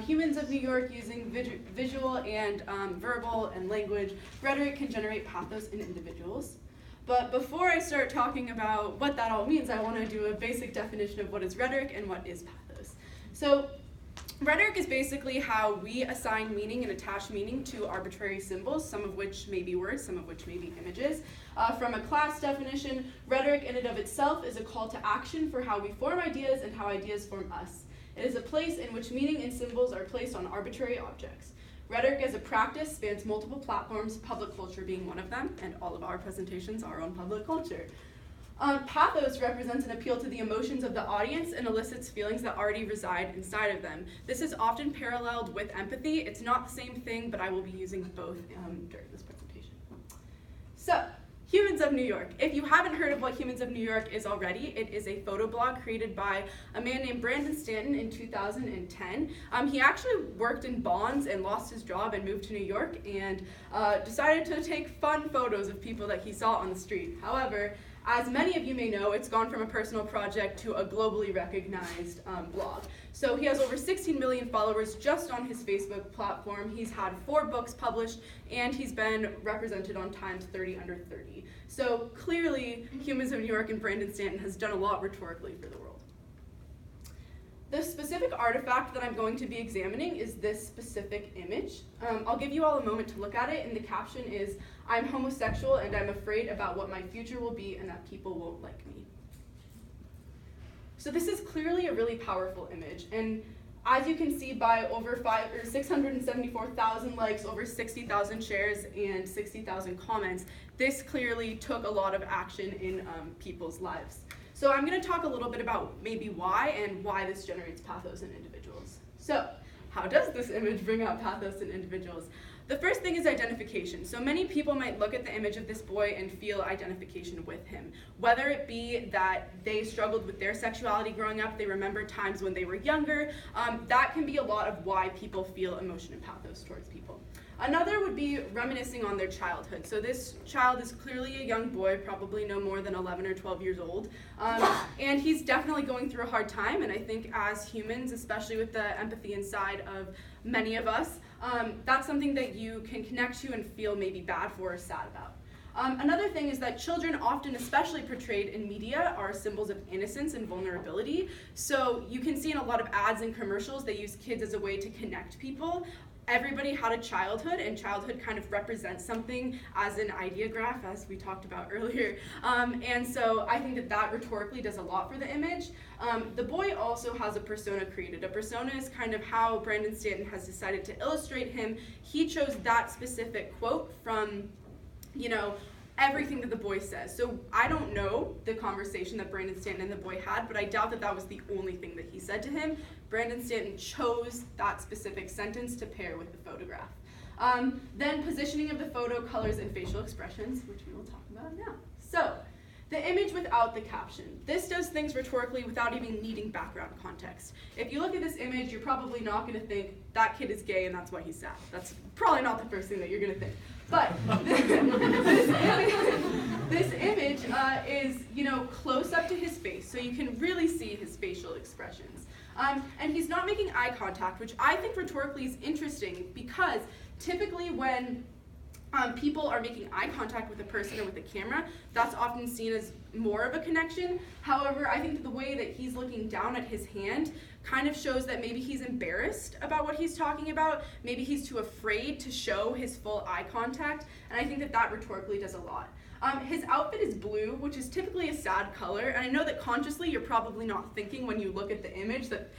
Humans of New York, using visual and verbal and language, rhetoric can generate pathos in individuals. But before I start talking about what that all means, I want to do a basic definition of what is rhetoric and what is pathos. So rhetoric is basically how we assign meaning and attach meaning to arbitrary symbols, some of which may be words, some of which may be images. From a class definition, rhetoric in and of itself is a call to action for how we form ideas and how ideas form us. It is a place in which meaning and symbols are placed on arbitrary objects. Rhetoric as a practice spans multiple platforms, public culture being one of them, and all of our presentations are on public culture. Pathos represents an appeal to the emotions of the audience and elicits feelings that already reside inside of them. This is often paralleled with empathy. It's not the same thing, but I will be using both during this presentation. So, Humans of New York. If you haven't heard of what Humans of New York is already, it is a photo blog created by a man named Brandon Stanton in 2010. He actually worked in bonds and lost his job and moved to New York and decided to take fun photos of people that he saw on the street. However, as many of you may know, it's gone from a personal project to a globally recognized blog. So he has over 16 million followers just on his Facebook platform. He's had 4 books published, and he's been represented on Times 30 Under 30. So clearly, Humans of New York and Brandon Stanton has done a lot rhetorically for the world. The specific artifact that I'm going to be examining is this specific image. I'll give you all a moment to look at it, and the caption is, "I'm homosexual and I'm afraid about what my future will be and that people won't like me." So this is clearly a really powerful image, and as you can see by over 674,000 likes, over 60,000 shares, and 60,000 comments, this clearly took a lot of action in people's lives. So I'm going to talk a little bit about maybe why and why this generates pathos in individuals. So how does this image bring out pathos in individuals? The first thing is identification. So many people might look at the image of this boy and feel identification with him. Whether it be that they struggled with their sexuality growing up, they remember times when they were younger, that can be a lot of why people feel emotion and pathos towards people. Another would be reminiscing on their childhood. So this child is clearly a young boy, probably no more than 11 or 12 years old. And he's definitely going through a hard time, and I think as humans, especially with the empathy inside of many of us, that's something that you can connect to and feel maybe bad for or sad about. Another thing is that children, often especially portrayed in media, are symbols of innocence and vulnerability. So you can see in a lot of ads and commercials, they use kids as a way to connect people. Everybody had a childhood, and childhood kind of represents something as an ideograph, as we talked about earlier. And so I think that that rhetorically does a lot for the image. The boy also has a persona created. A persona is kind of how Brandon Stanton has decided to illustrate him. He chose that specific quote from, everything that the boy says. So I don't know the conversation that Brandon Stanton and the boy had, but I doubt that that was the only thing that he said to him. Brandon Stanton chose that specific sentence to pair with the photograph. Then positioning of the photo, colors, and facial expressions, which we will talk about now. So, the image without the caption. This does things rhetorically without even needing background context. If you look at this image, you're probably not going to think, that kid is gay and that's why he's sad. That's probably not the first thing that you're going to think. But this image is, close up to his face, so you can really see his facial expressions. And he's not making eye contact, which I think rhetorically is interesting because typically when people are making eye contact with a person or with a camera, that's often seen as more of a connection. However, I think that the way that he's looking down at his hand kind of shows that maybe he's embarrassed about what he's talking about. Maybe he's too afraid to show his full eye contact, and I think that that rhetorically does a lot. His outfit is blue, which is typically a sad color, and I know that consciously you're probably not thinking when you look at the image that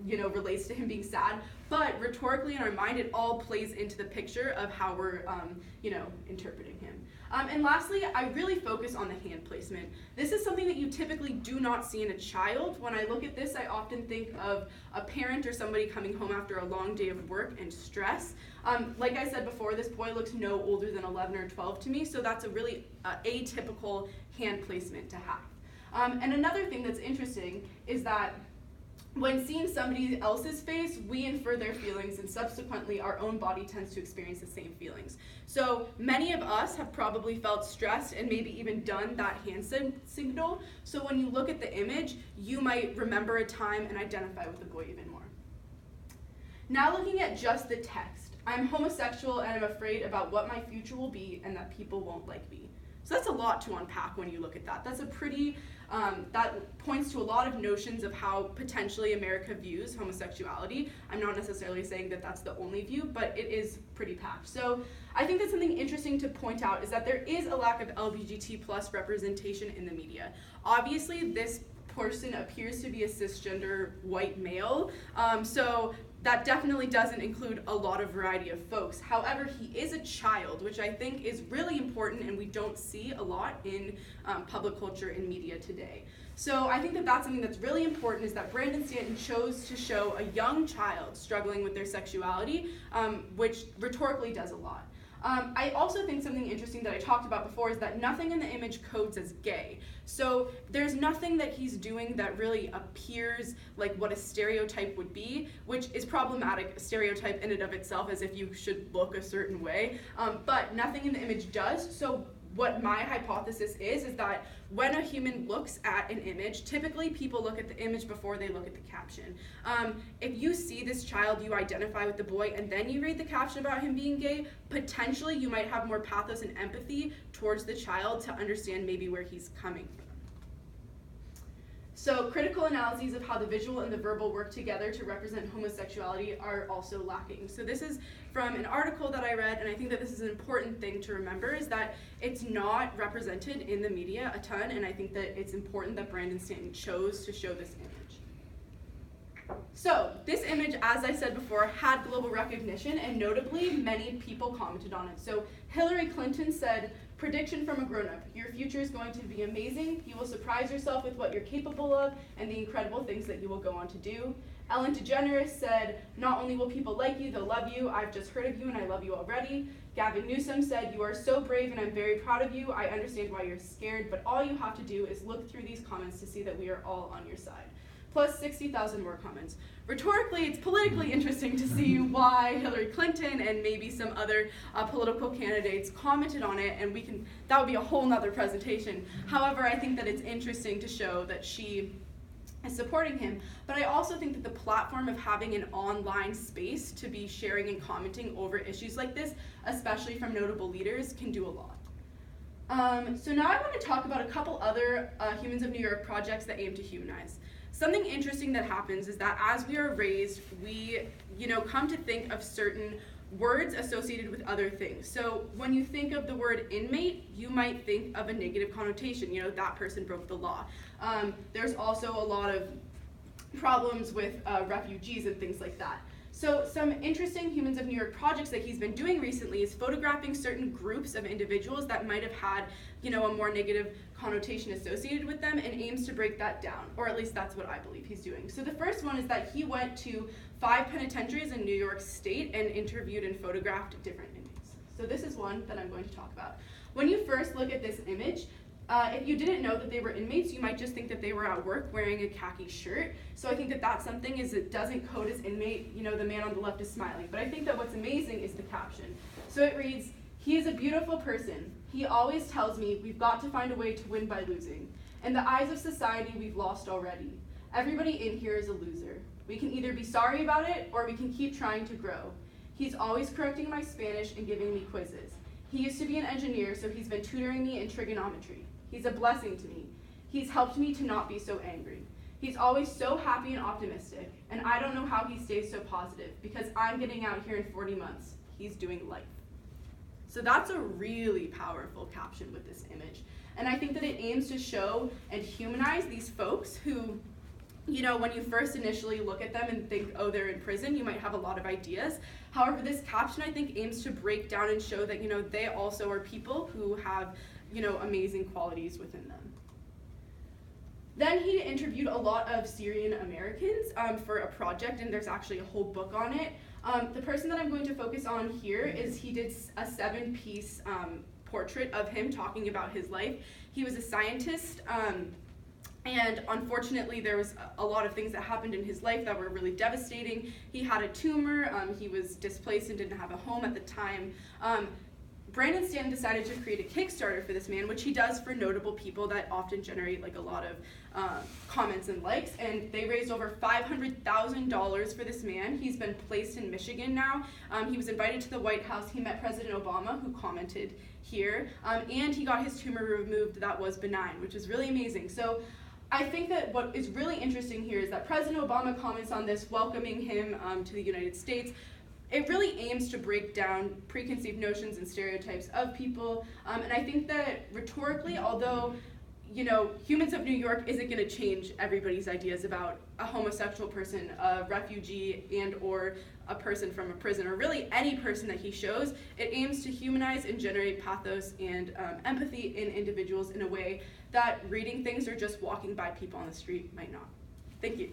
relates to him being sad, but rhetorically in our mind it all plays into the picture of how we're interpreting him. And lastly, I really focus on the hand placement. This is something that you typically do not see in a child. When I look at this, I often think of a parent or somebody coming home after a long day of work and stress. Like I said before, this boy looks no older than 11 or 12 to me, so that's a really atypical hand placement to have. And another thing that's interesting is that when seeing somebody else's face, we infer their feelings, and subsequently our own body tends to experience the same feelings. So many of us have probably felt stressed and maybe even done that hand signal. So when you look at the image, you might remember a time and identify with the boy even more. Now looking at just the text. I'm homosexual and I'm afraid about what my future will be and that people won't like me. So that's a lot to unpack when you look at that. That's a pretty, that points to a lot of notions of how potentially America views homosexuality. I'm not necessarily saying that that's the only view, but it is pretty packed. So I think that something interesting to point out is that there is a lack of LGBT plus representation in the media. Obviously, this person appears to be a cisgender white male, so that definitely doesn't include a lot of variety of folks. However, he is a child, which I think is really important and we don't see a lot in public culture and media today. So I think that that's something that's really important, is that Brandon Stanton chose to show a young child struggling with their sexuality, which rhetorically does a lot. I also think something interesting that I talked about before is that nothing in the image codes as gay. So there's nothing that he's doing that really appears like what a stereotype would be, which is problematic, a stereotype in and of itself, as if you should look a certain way, but nothing in the image does. So what my hypothesis is that when a human looks at an image, typically people look at the image before they look at the caption. If you see this child, you identify with the boy, and then you read the caption about him being gay, potentially you might have more pathos and empathy towards the child to understand maybe where he's coming from. So critical analyses of how the visual and the verbal work together to represent homosexuality are also lacking. So this is from an article that I read, and I think that this is an important thing to remember, is that it's not represented in the media a ton, and I think that it's important that Brandon Stanton chose to show this image. So this image, as I said before, had global recognition, and notably many people commented on it. So Hillary Clinton said, "Prediction from a grown-up, your future is going to be amazing. You will surprise yourself with what you're capable of and the incredible things that you will go on to do." Ellen DeGeneres said, "Not only will people like you, they'll love you. I've just heard of you and I love you already." Gavin Newsom said, "You are so brave and I'm very proud of you. I understand why you're scared, but all you have to do is look through these comments to see that we are all on your side." Plus 60,000 more comments. Rhetorically, it's politically interesting to see why Hillary Clinton and maybe some other political candidates commented on it, and that would be a whole nother presentation. However, I think that it's interesting to show that she is supporting him, but I also think that the platform of having an online space to be sharing and commenting over issues like this, especially from notable leaders, can do a lot. So now I want to talk about a couple other Humans of New York projects that aim to humanize. Something interesting that happens is that as we are raised, we come to think of certain words associated with other things. So when you think of the word inmate, you might think of a negative connotation, that person broke the law. There's also a lot of problems with refugees and things like that. So some interesting Humans of New York projects that he's been doing recently is photographing certain groups of individuals that might have had, a more negative connotation associated with them, and aims to break that down, or at least that's what I believe he's doing. So the first one is that he went to 5 penitentiaries in New York State and interviewed and photographed different inmates. So this is one that I'm going to talk about. When you first look at this image, if you didn't know that they were inmates, you might just think that they were at work wearing a khaki shirt. So I think that that's something, is it doesn't code as inmate, the man on the left is smiling. But I think that what's amazing is the caption. So it reads, "He is a beautiful person. He always tells me we've got to find a way to win by losing. In the eyes of society, we've lost already. Everybody in here is a loser. We can either be sorry about it or we can keep trying to grow. He's always correcting my Spanish and giving me quizzes. He used to be an engineer, so he's been tutoring me in trigonometry. He's a blessing to me. He's helped me to not be so angry. He's always so happy and optimistic, and I don't know how he stays so positive, because I'm getting out here in 40 months. He's doing life." So that's a really powerful caption with this image. And I think that it aims to show and humanize these folks who, when you first initially look at them and think, oh, they're in prison, you might have a lot of ideas. However, this caption, I think, aims to break down and show that, they also are people who have, amazing qualities within them. Then he interviewed a lot of Syrian Americans for a project, and there's actually a whole book on it. The person that I'm going to focus on here is he did a 7-piece portrait of him talking about his life. He was a scientist, and unfortunately there was a lot of things that happened in his life that were really devastating. He had a tumor, he was displaced and didn't have a home at the time. Brandon Stanton decided to create a Kickstarter for this man, which he does for notable people that often generate like a lot of comments and likes, and they raised over $500,000 for this man. He's been placed in Michigan now. He was invited to the White House. He met President Obama, who commented here, and he got his tumor removed that was benign, which is really amazing. So I think that what is really interesting here is that President Obama comments on this, welcoming him to the United States. It really aims to break down preconceived notions and stereotypes of people, and I think that rhetorically, although Humans of New York isn't going to change everybody's ideas about a homosexual person, a refugee, and or a person from a prison, or really any person that he shows. It aims to humanize and generate pathos and empathy in individuals in a way that reading things or just walking by people on the street might not. Thank you.